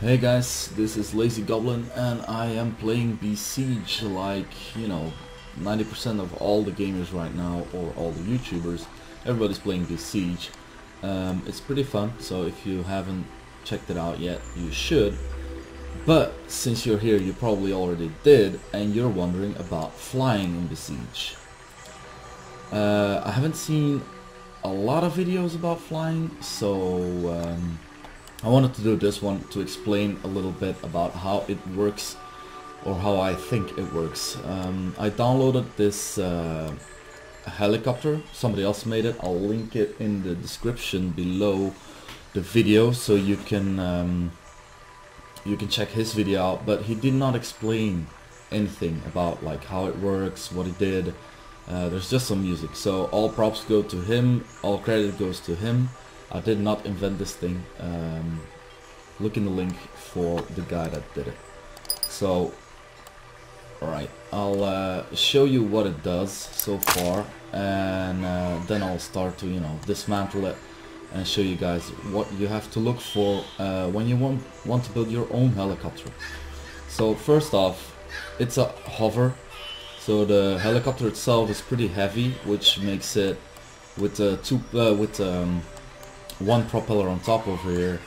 Hey guys, this is Lazy Goblin and I am playing Besiege like, 90% of all the gamers right now, or all the YouTubers. Everybody's playing Besiege. It's pretty fun, so if you haven't checked it out yet, you should. But since you're here, you probably already did, and you're wondering about flying in Besiege. I haven't seen a lot of videos about flying, so I wanted to do this one to explain a little bit about how it works, or how I think it works. I downloaded this helicopter. Somebody else made it. I'll link it in the description below the video so you can check his video out. But he did not explain anything about like how it works, what he did. There's just some music, so all props go to him, all credit goes to him. I did not invent this thing. Look in the link for the guy that did it. So, alright, I'll show you what it does so far, and then I'll start to, dismantle it and show you guys what you have to look for when you want to build your own helicopter. So first off, it's a hover. So the helicopter itself is pretty heavy, which makes it with one propeller on top over here,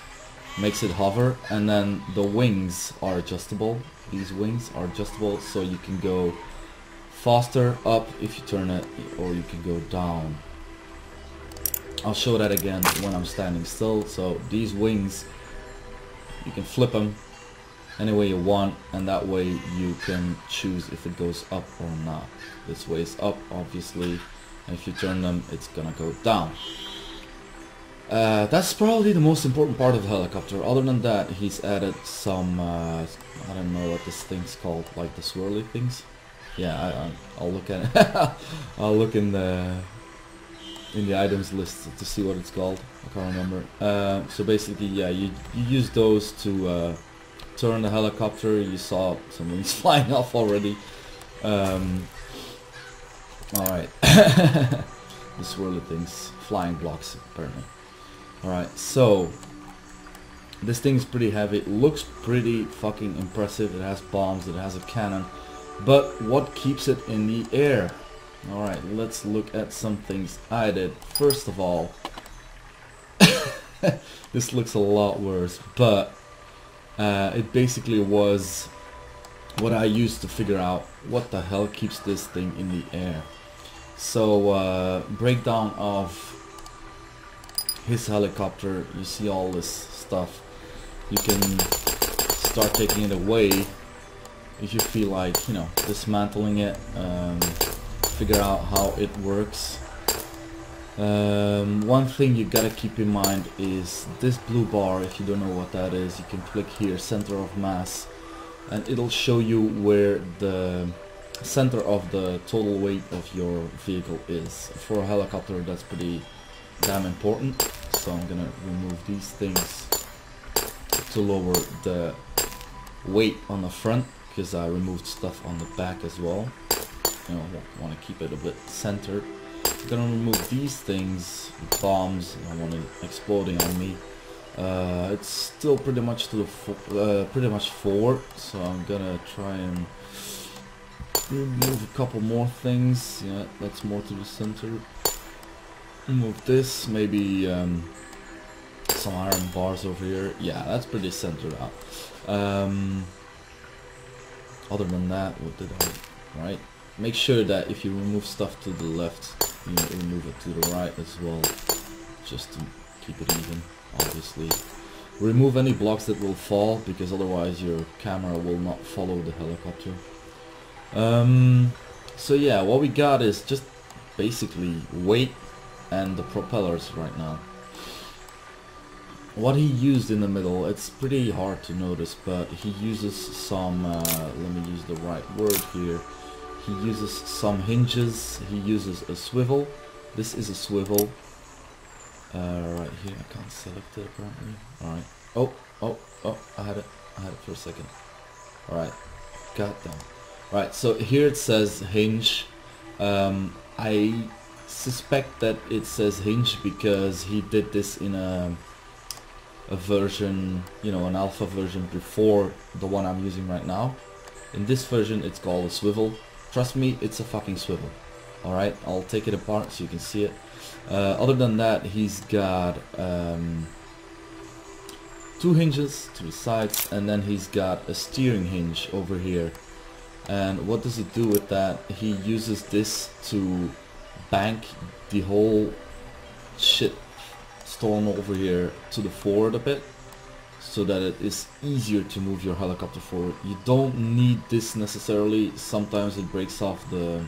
makes it hover, and then the wings are adjustable. These wings are adjustable, so you can go faster up if you turn it, or you can go down. I'll show that again when I'm standing still. So these wings, you can flip them any way you want, and that way you can choose if it goes up or not. This way is up, obviously, and if you turn them, it's gonna go down. That's probably the most important part of the helicopter. Other than that, he's added some, I don't know what this thing's called, like the swirly things. Yeah, I'll look at it. I'll look in the items list to see what it's called. I can't remember. So basically, yeah, you use those to turn the helicopter. You saw some wings flying off already. Alright. The swirly things, flying blocks apparently. Alright, so this thing's pretty heavy. It looks pretty fucking impressive. It has bombs, it has a cannon, but what keeps it in the air? Alright, let's look at some things I did. First of all, this looks a lot worse, but it basically was what I used to figure out what the hell keeps this thing in the air. So breakdown of his helicopter, you see all this stuff. You can start taking it away if you feel like, dismantling it, figure out how it works. One thing you gotta keep in mind is this blue bar. If you don't know what that is, you can click here, center of mass, and it'll show you where the center of the total weight of your vehicle is. For a helicopter, that's pretty damn important. So I'm gonna remove these things to lower the weight on the front, because I removed stuff on the back as well. Want to keep it a bit centered. I'm gonna remove these things, bombs. I want it exploding on me. It's still pretty much to the pretty much forward, so I'm gonna try and remove a couple more things. Yeah, that's more to the center. Remove this, maybe some iron bars over here. Yeah, that's pretty centered out. Other than that, what did I... Right? Make sure that if you remove stuff to the left, you remove it to the right as well, just to keep it even, obviously. Remove any blocks that will fall, because otherwise your camera will not follow the helicopter. So yeah, what we got is just basically weight and the propellers right now. What he used in the middle, it's pretty hard to notice, but he uses some, let me use the right word here. He uses some hinges, he uses a swivel. This is a swivel. Right here, I can't select it apparently. Alright. Oh, I had it for a second. Alright, got that. Right, so here it says hinge. I suspect that it says hinge because he did this in a a version, you know, an alpha version before the one I'm using right now. In this version it's called a swivel. Trust me, it's a fucking swivel. Alright, I'll take it apart so you can see it. Other than that, he's got 2 hinges to the sides, and then he's got a steering hinge over here. And what does it do with that? He uses this to bank the whole shit storm over here to the forward a bit, so that it is easier to move your helicopter forward. You don't need this necessarily. Sometimes it breaks off the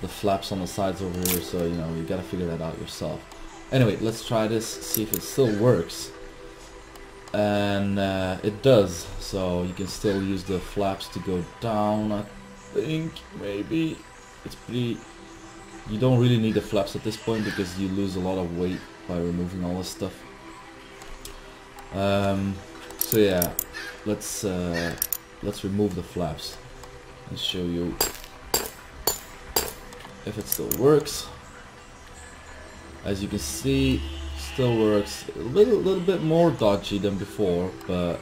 flaps on the sides over here, so you know, you gotta figure that out yourself. Anyway, let's try this, see if it still works. And it does, so you can still use the flaps to go down. I think maybe it's pretty. You don't really need the flaps at this point because you lose a lot of weight by removing all this stuff. So yeah, let's remove the flaps and show you if it still works. As you can see, still works. A little bit more dodgy than before, but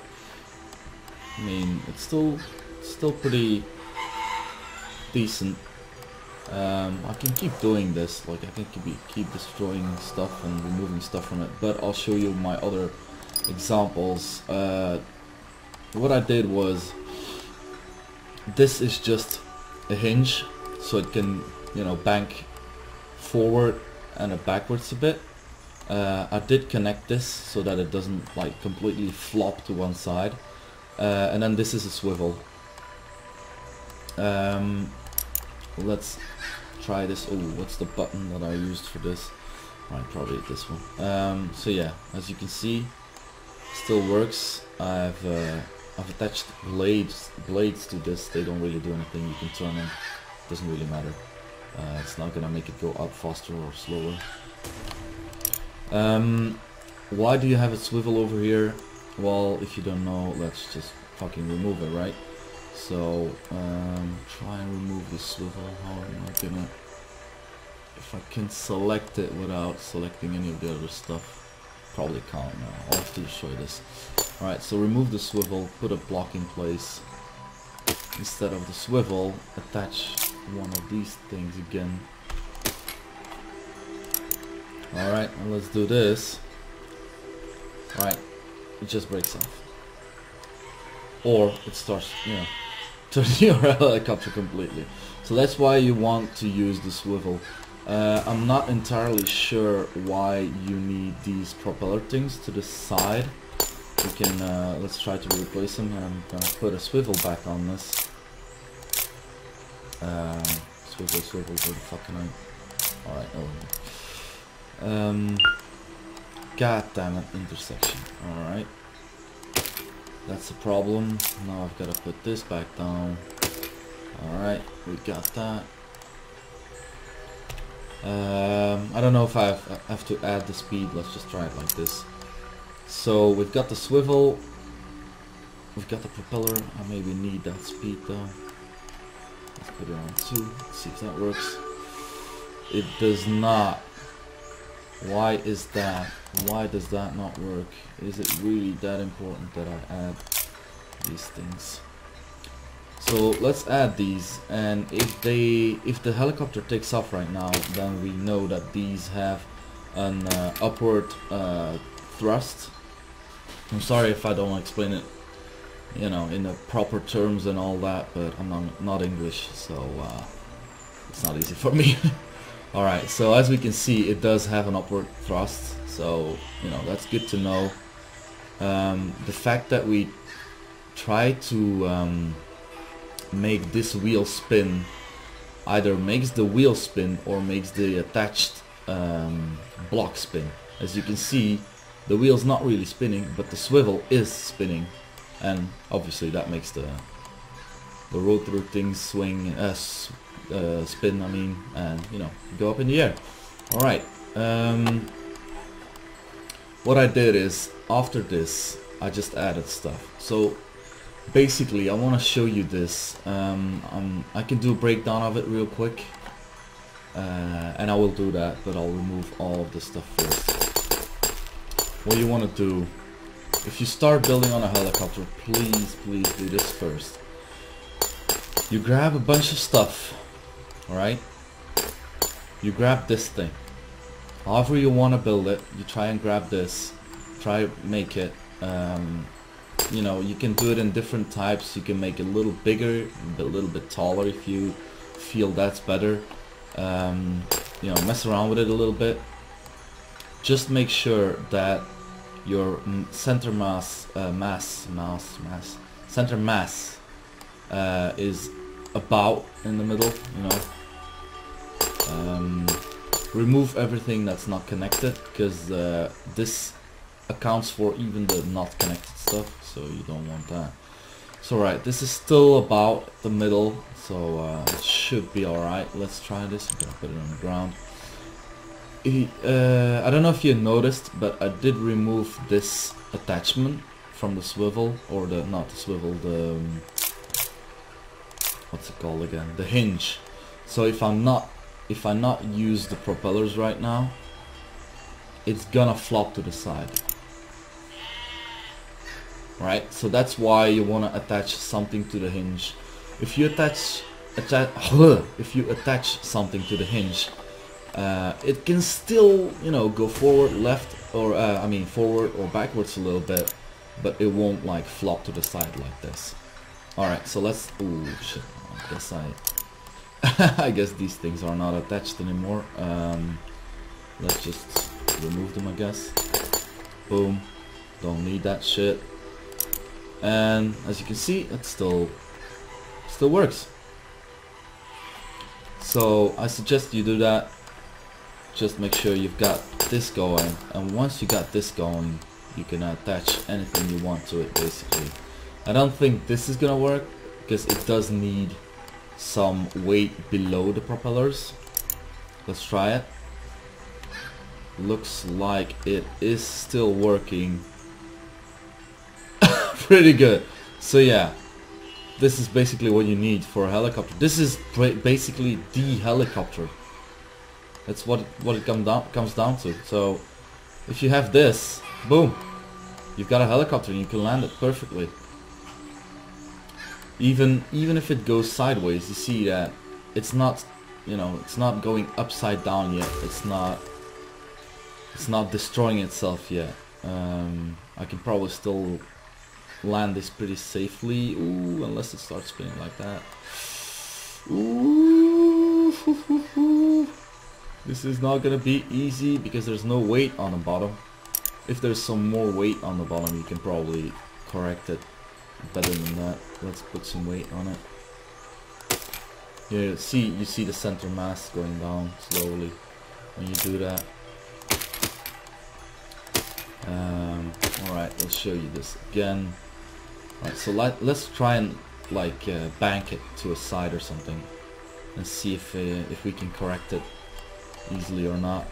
I mean, it's still pretty decent. I can keep doing this, like I can keep destroying stuff and removing stuff from it, but I'll show you my other examples. What I did was, this is just a hinge, so it can, you know, bank forward and backwards a bit. I did connect this so that it doesn't like completely flop to one side, and then this is a swivel. Let's try this. Oh, what's the button that I used for this? Right, probably this one. So yeah, as you can see, still works. I've attached blades to this. They don't really do anything. You can turn them. Doesn't really matter. It's not gonna make it go up faster or slower. Why do you have a swivel over here? Well, if you don't know, let's just fucking remove it, right? So try and remove the swivel. How am I gonna, if I can select it without selecting any of the other stuff? Probably can't now. I'll have to show you this. Alright, so remove the swivel, put a block in place. Instead of the swivel, attach one of these things again. Alright, and let's do this. Alright, it just breaks off. Or it starts, you know, turning your helicopter completely. So that's why you want to use the swivel. I'm not entirely sure why you need these propeller things to the side. We can, let's try to replace them. I'm gonna put a swivel back on this. Swivel, where the fuck can I? Alright, over. God damn it, intersection. Alright. That's the problem. Now I've got to put this back down. Alright, we got that. I don't know if I have to add the speed. Let's just try it like this. So we've got the swivel. We've got the propeller. I maybe need that speed though. Let's put it on 2. Let's see if that works. It does not. Why is that? Why does that not work? Is it really that important that I add these things? So let's add these, and if the helicopter takes off right now, then we know that these have an upward thrust. I'm sorry if I don't explain it, you know, in the proper terms and all that, but I'm not English, so it's not easy for me. Alright, so as we can see, it does have an upward thrust, so, you know, that's good to know. The fact that we try to make this wheel spin either makes the wheel spin or makes the attached block spin. As you can see, the wheel's not really spinning, but the swivel is spinning, and obviously that makes the rotor thing swing, spin, I mean, and you know, go up in the air. Alright, what I did is, after this, I just added stuff. So basically, I want to show you this. I can do a breakdown of it real quick, and I will do that, but I'll remove all of the stuff first. what you want to do, if you start building on a helicopter, please do this first. You grab a bunch of stuff, alright? You grab this thing. However you want to build it, you try and grab this, try to make it, you know, you can do it in different types. You can make it a little bigger, a little bit taller if you feel that's better. You know, mess around with it a little bit. Just make sure that your center mass, center mass is about in the middle, you know. Remove everything that's not connected, because this accounts for even the not connected stuff, so you don't want that. So right, this is still about the middle, so it should be alright. Let's try this. I'm gonna put it on the ground. I don't know if you noticed, but I did remove this attachment from the swivel, or the, not the swivel, the what's it called again, the hinge. So if I not use the propellers right now, it's gonna flop to the side, right? So that's why you want to attach something to the hinge. If you attach something to the hinge, it can still, you know, go forward, left, or I mean forward or backwards a little bit, but it won't like flop to the side like this. Alright, so let's, ooh shit, I guess I guess these things are not attached anymore. Let's just remove them, I guess. Boom, don't need that shit. And as you can see, it still works. So I suggest you do that. Just make sure you've got this going, and once you got this going, you can attach anything you want to it, basically. I don't think this is gonna work because it does need some weight below the propellers. Let's try it. Looks like it is still working pretty good. So yeah, this is basically what you need for a helicopter. This is basically the helicopter. That's what it comes down to. So if you have this, boom, you've got a helicopter and you can land it perfectly. Even if it goes sideways, you see that it's not, you know, it's not going upside down yet. It's not destroying itself yet. I can probably still land this pretty safely. Ooh, unless it starts spinning like that. Ooh, this is not gonna be easy because there's no weight on the bottom. If there's some more weight on the bottom, you can probably correct it better than that. Let's put some weight on it. Yeah, you see the center mass going down slowly when you do that. Alright, let's show you this again. Alright, so let's try and like bank it to a side or something and see if we can correct it easily or not.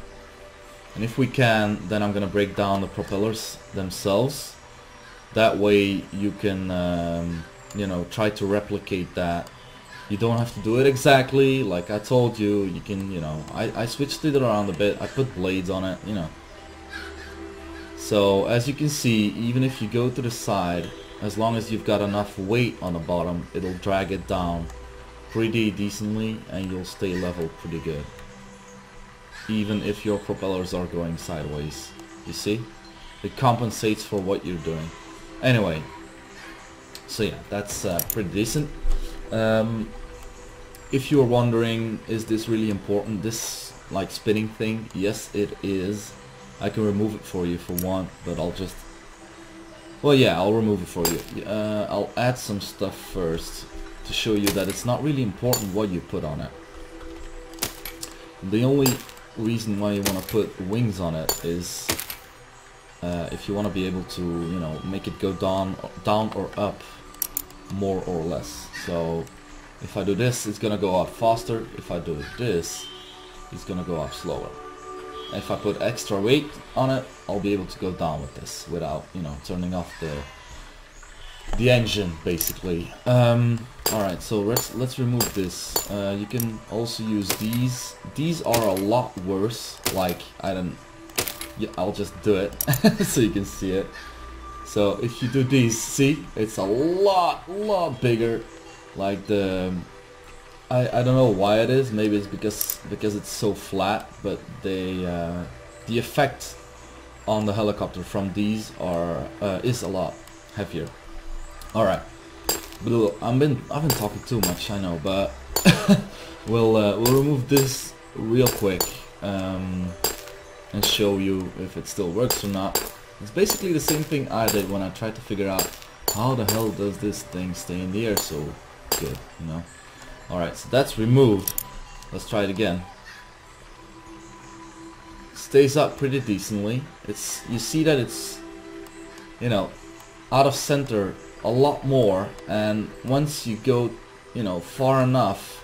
And if we can, then I'm gonna break down the propellers themselves. That way you can you know, try to replicate that. You don't have to do it exactly like I told you. You can, you know, I switched it around a bit. I put blades on it, you know. So as you can see, even if you go to the side, as long as you've got enough weight on the bottom, it'll drag it down pretty decently and you'll stay level pretty good, even if your propellers are going sideways. You see, it compensates for what you're doing. Anyway, so yeah, that's pretty decent. If you're wondering, is this really important, this like spinning thing? Yes, it is. I can remove it for you for one, but I'll just, well yeah, I'll remove it for you. I'll add some stuff first to show you that it's not really important what you put on it. The only reason why you want to put wings on it is if you want to be able to, you know, make it go down or up more or less. So if I do this, it's gonna go up faster. If I do this, it's gonna go up slower. If I put extra weight on it, I'll be able to go down with this without, you know, turning off the engine, basically. Alright, so let's remove this. You can also use these. These are a lot worse. Like, I don't, Yeah, I'll just do it so you can see it. So if you do these, see, it's a lot bigger. Like I don't know why it is. Maybe it's because it's so flat, but the effect on the helicopter from these is a lot heavier. All right, I've been talking too much, I know, but we'll remove this real quick and show you if it still works or not. It's basically the same thing I did when I tried to figure out how the hell does this thing stay in the air so good, you know. Alright, so that's removed. Let's try it again. Stays up pretty decently. You see that it's, you know, out of center a lot more, and once you go, you know, far enough,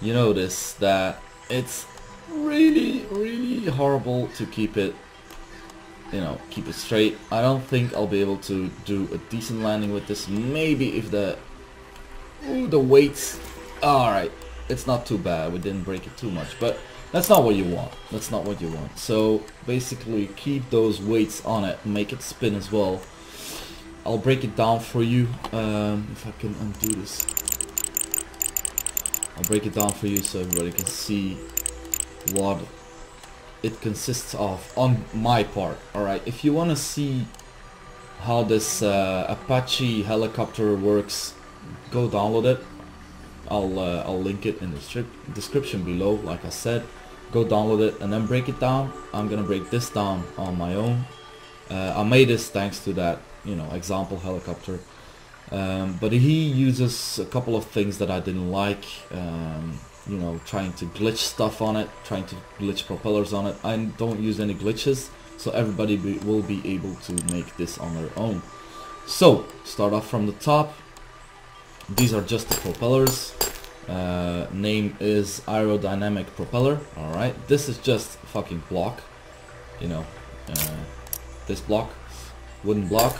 you notice that it's really horrible to keep it, you know, keep it straight. I don't think I'll be able to do a decent landing with this. Maybe if the weights. Alright, it's not too bad. We didn't break it too much, but that's not what you want. That's not what you want. So basically keep those weights on it, make it spin as well. I'll break it down for you if I can undo this. I'll break it down for you so everybody can see what it consists of on my part. Alright, if you want to see how this Apache helicopter works, go download it. I'll link it in the description below. Like I said, go download it and then break it down. I'm gonna break this down on my own. I made this thanks to that, you know, example helicopter. But he uses a couple of things that I didn't like. You know, trying to glitch stuff on it, trying to glitch propellers on it. I don't use any glitches, so everybody will be able to make this on their own. So start off from the top. These are just the propellers. Name is aerodynamic propeller. Alright, this is just a fucking block, you know, this block, wooden block.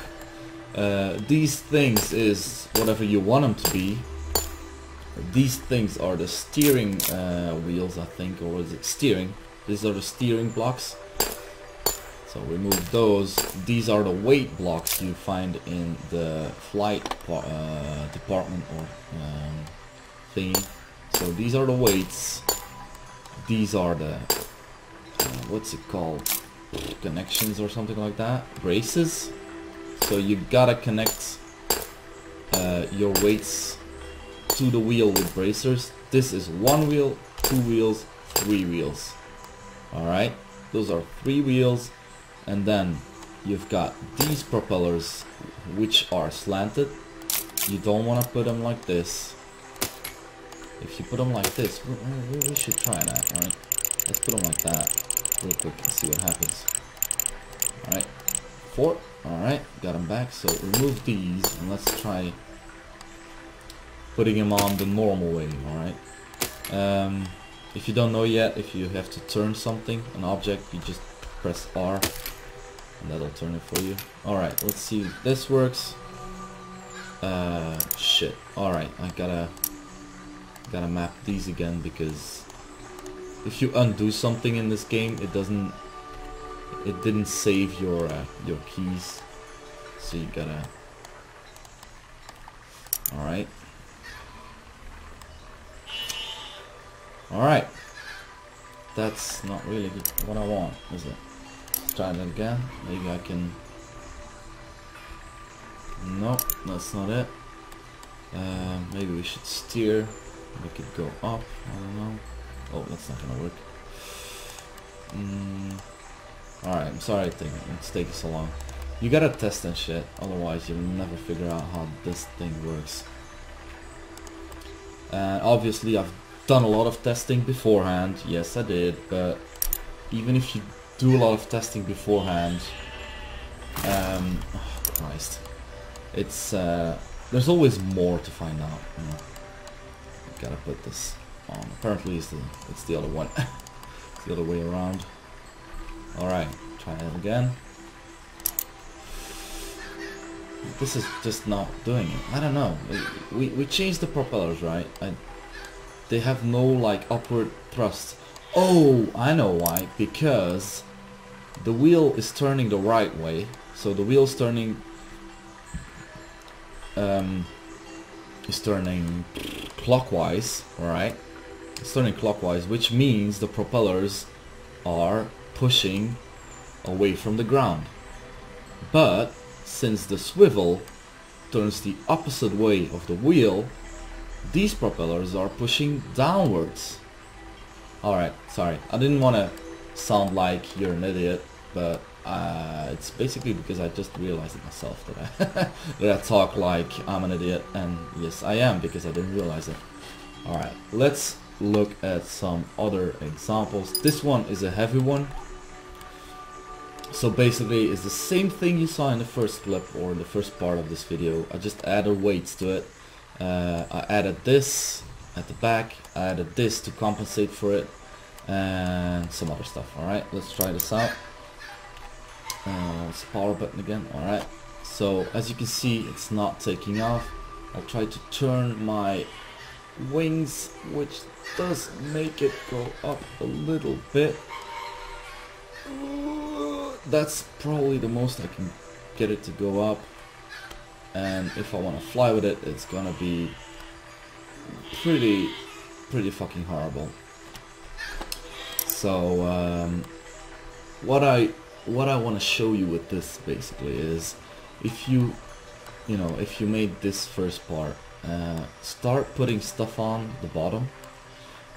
These things is whatever you want them to be. These things are the steering wheels, I think, or is it steering? These are the steering blocks. So remove those. These are the weight blocks you find in the flight department or thingy. So these are the weights. These are the what's it called? Connections or something like that. Braces. So you gotta connect your weights to the wheel with bracers. This is 1 wheel, 2 wheels, 3 wheels. Alright, those are 3 wheels. And then you've got these propellers which are slanted. You don't want to put them like this. If you put them like this, we should try that, right? Let's put them like that real quick and see what happens. Alright, 4. Alright, got them back. So remove these and let's try putting them on the normal way, alright? If you don't know yet, if you have to turn something, an object, you just press R and that'll turn it for you. Alright, let's see if this works. Shit. Alright, I gotta map these again, because if you undo something in this game, it didn't save your keys, so you gotta. Alright. Alright. That's not really what I want, is it? Let's try that again. Maybe I can. Nope, that's not it. Maybe we should steer. Make it go up. I don't know. Oh, that's not gonna work. Alright, I'm sorry it's taking so long. You gotta test and shit, otherwise you'll never figure out how this thing works. And obviously I've done a lot of testing beforehand. Yes, I did, but even if you do a lot of testing beforehand, oh Christ, it's there's always more to find out. You know? Gotta put this on. Apparently it's the other one. It's the other way around. Alright, try it again. This is just not doing it. I don't know. We changed the propellers, right? They have no like upward thrust. Oh, I know why. Because the wheel is turning the right way, so the wheel's turning clockwise, right? It's turning clockwise, which means the propellers are pushing away from the ground. But since the swivel turns the opposite way of the wheel, these propellers are pushing downwards. Alright, sorry, I didn't want to sound like you're an idiot, but it's basically because I just realized it myself that that I talk like I'm an idiot, and yes I am, because I didn't realize it. Alright, let's look at some other examples. This one is a heavy one. So basically it's the same thing you saw in the first clip, or in the first part of this video. I just added weights to it. I added this at the back, I added this to compensate for it, and some other stuff. Alright, let's try this out. It's the power button again. Alright, so as you can see, it's not taking off. I'll try to turn my wings, which does make it go up a little bit. That's probably the most I can get it to go up, and if I want to fly with it, it's gonna be pretty fucking horrible. So what I want to show you with this basically is, if you made this first part, start putting stuff on the bottom,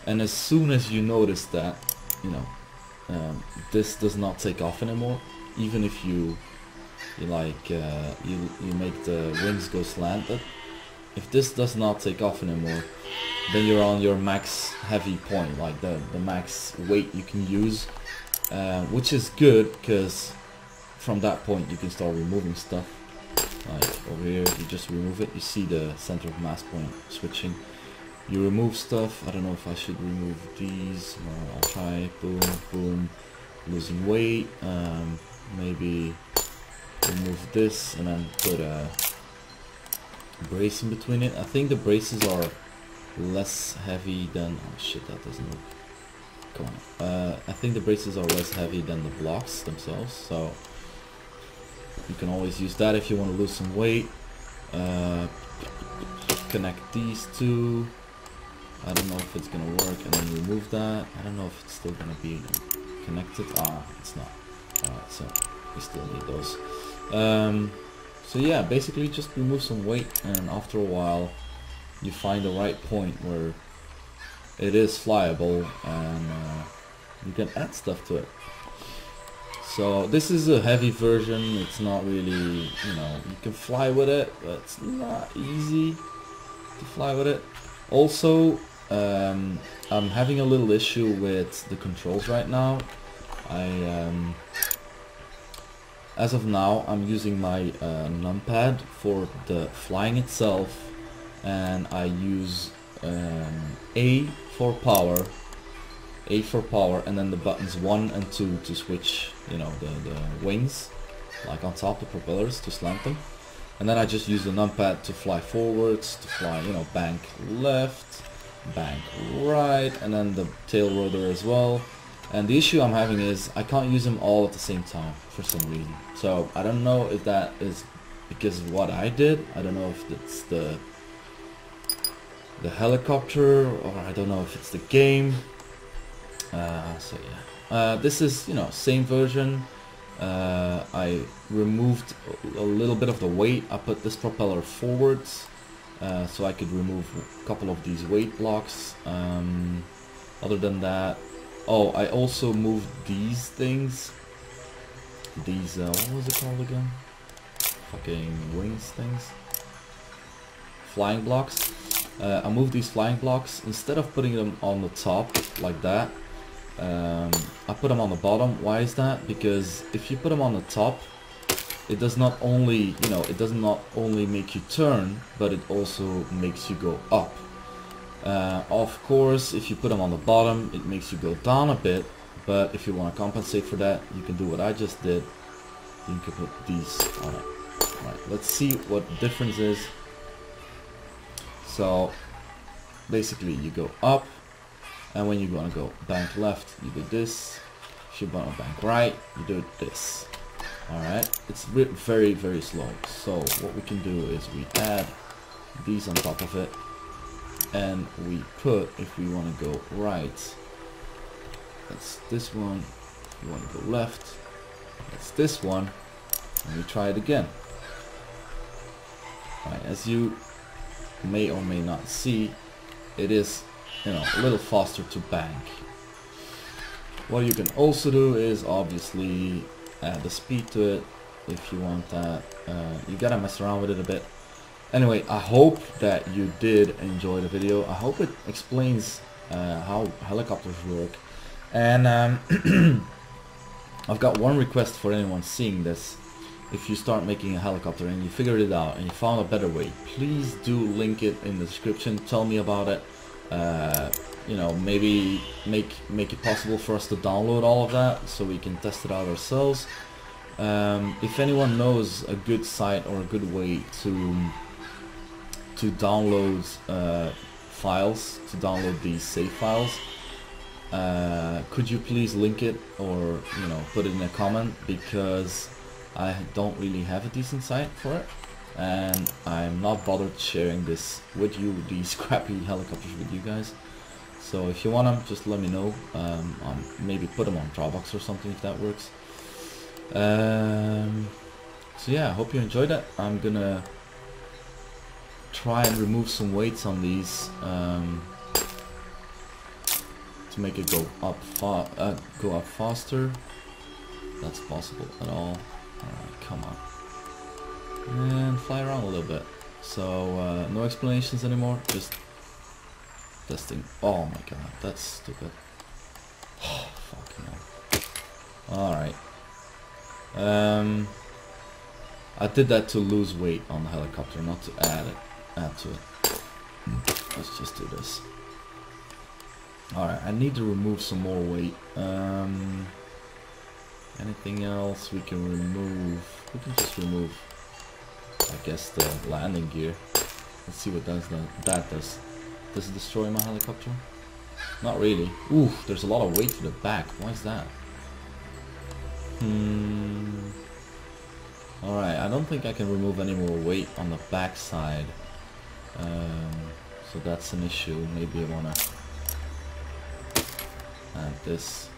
and as soon as you notice that this does not take off anymore, even if you make the wings go slanted, if this does not take off anymore, then you're on your max heavy point, like the max weight you can use, which is good, because from that point you can start removing stuff. Like over here, you just remove it, you see the center of mass point switching. You remove stuff. I don't know if I should remove these. No, I'll try. Boom, boom. Losing weight. Maybe remove this and then put a brace in between it. I think the braces are less heavy than... oh shit, that doesn't work. Come on. I think the braces are less heavy than the blocks themselves, so you can always use that if you want to lose some weight. Connect these two. I don't know if it's gonna work, and then remove that. I don't know if it's still gonna be connected. Ah, it's not. Alright, so we still need those. So yeah, basically just remove some weight, and after a while you find the right point where it is flyable, and you can add stuff to it. So this is a heavy version. It's not really, you can fly with it, but it's not easy to fly with it. Also, I'm having a little issue with the controls right now. As of now, I'm using my numpad for the flying itself, and I use A for power, and then the buttons 1 and 2 to switch, the wings, like on top, the propellers, to slant them. And then I just use the numpad to fly forwards, to fly, bank left, bank right, and then the tail rotor as well. And the issue I'm having is I can't use them all at the same time for some reason. So I don't know if that is because of what I did. I don't know if it's the helicopter, or I don't know if it's the game. So yeah, this is same version. I removed a little bit of the weight. I put this propeller forwards so I could remove a couple of these weight blocks. Other than that, oh, I also moved these things. These, what was it called again? Fucking wings things. Flying blocks. I moved these flying blocks. Instead of putting them on the top like that, I put them on the bottom. Why is that? Because if you put them on the top, it does not only, it does not only make you turn, but it also makes you go up. Of course, if you put them on the bottom, it makes you go down a bit, but if you want to compensate for that, you can do what I just did. You can put these on it. Alright, let's see what the difference is. So, basically you go up, and when you want to go bank left, you do this. if you want to bank right, you do this. Alright, it's very, very slow. So what we can do is we add these on top of it, and we put, if we want to go right, that's this one. If you want to go left, that's this one, and we try it again. Right, as you may or may not see, it is, you know, a little faster to bank. What you can also do is obviously add the speed to it if you want that. You gotta mess around with it a bit. Anyway, I hope that you did enjoy the video. I hope it explains how helicopters work. And I've got one request for anyone seeing this. If you start making a helicopter and you figured it out and you found a better way, please do link it in the description. Tell me about it. You know, maybe make it possible for us to download all of that so we can test it out ourselves. If anyone knows a good site or a good way to download files, to download these save files, could you please link it, or you know, put it in a comment, because I don't really have a decent site for it, and I'm not bothered sharing this with you, these crappy helicopters with you guys. So if you want them, just let me know. Maybe put them on Dropbox or something if that works. So yeah, I hope you enjoyed it. I'm gonna try and remove some weights on these to make it go up faster. That's possible at all. Alright, come on. And fly around a little bit. So no explanations anymore, just testing. Oh my god, that's stupid. Oh, fucking hell. Alright. I did that to lose weight on the helicopter, not to add to it. Let's just do this. Alright, I need to remove some more weight. Anything else we can remove? We can just remove, I guess, the landing gear. Let's see what that does. Does it destroy my helicopter? Not really. Ooh, there's a lot of weight to the back. Why is that? Alright, I don't think I can remove any more weight on the back side. So that's an issue. Maybe I wanna add this.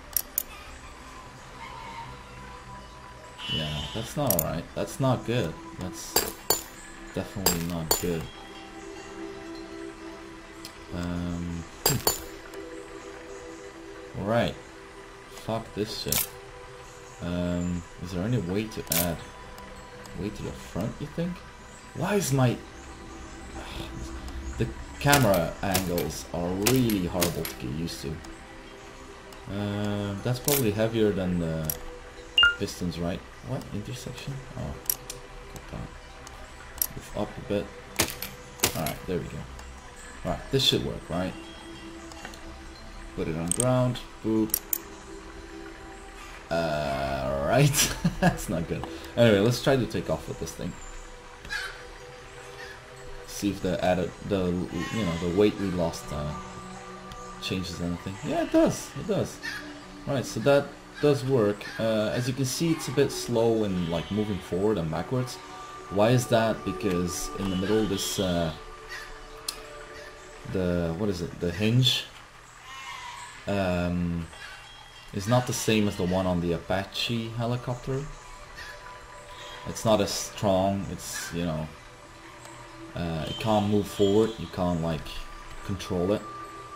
Yeah, that's not alright. That's not good. That's definitely not good. Alright. Fuck this shit. Is there any way to add weight to the front, you think? Why is my... The camera angles are really horrible to get used to. That's probably heavier than the pistons, right? What? Intersection? Oh, got that. Move up a bit. Alright, there we go. Alright, this should work, right? Put it on ground. Boop. Right. That's not good. Anyway, let's try to take off with this thing. See if the weight we lost changes anything. Yeah, it does. It does. Right, so that does work. As you can see, it's a bit slow in like moving forward and backwards. Why is that? Because in the middle, this the hinge is not the same as the one on the Apache helicopter. It's not as strong. It's, you know, it can't move forward. You can't like control it.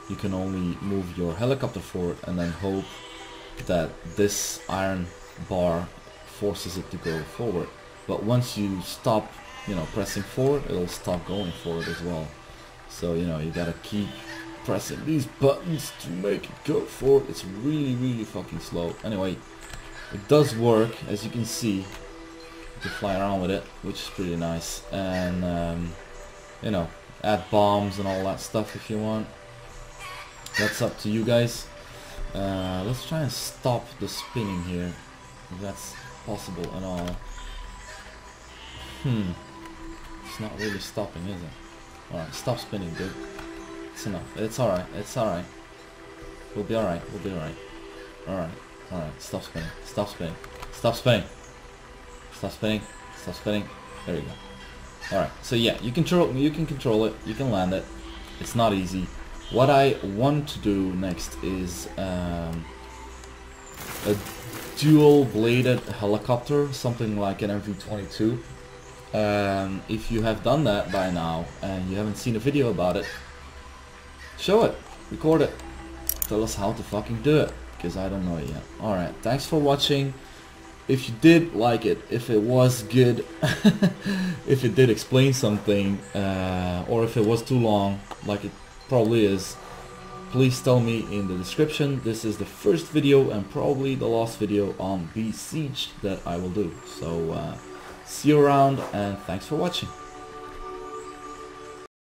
You can only move your helicopter forward and then hope that this iron bar forces it to go forward. But once you stop, you know, pressing forward, it'll stop going forward as well. So, you know, you gotta keep pressing these buttons to make it go forward. It's really, really fucking slow. Anyway, it does work, as you can see. You can fly around with it, which is pretty nice. And, you know, add bombs and all that stuff if you want. That's up to you guys. Let's try and stop the spinning here, if that's possible at all. It's not really stopping, is it? Alright, stop spinning, dude. It's enough. It's alright. It's alright. We'll be alright. We'll be alright. Alright. Alright, stop spinning. Stop spinning. Stop spinning. Stop spinning. Stop spinning. There you go. Alright, so yeah, you can control it, you can land it. It's not easy. What I want to do next is a dual-bladed helicopter, something like an MV-22. If you have done that by now and you haven't seen a video about it, show it, record it, tell us how to fucking do it, because I don't know it yet. Alright, thanks for watching. If you did like it, if it was good, if it did explain something, or if it was too long, like it probably is, please tell me in the description. This is the first video and probably the last video on Besiege that I will do. So see you around, and thanks for watching.